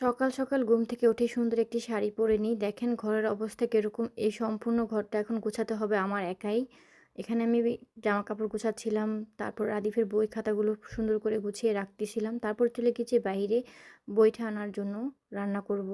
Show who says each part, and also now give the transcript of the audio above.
Speaker 1: সকাল, সকাল ঘুম থেকে উঠে সুন্দর একটি শাড়ি পরে নিই। দেখেন ঘরের অবস্থা কিরকম। এই সম্পূর্ণ ঘরটা এখন গোছাতে হবে আমার একাই। এখানে আমি জামাকাপড় গুছাচ্ছিলাম। তারপর রাদিফের বই খাতাগুলো সুন্দর করে গুছিয়ে রাখতেছিলাম। তারপর চলে গেছি বাহিরে বইটা আনার জন্য রান্না করব।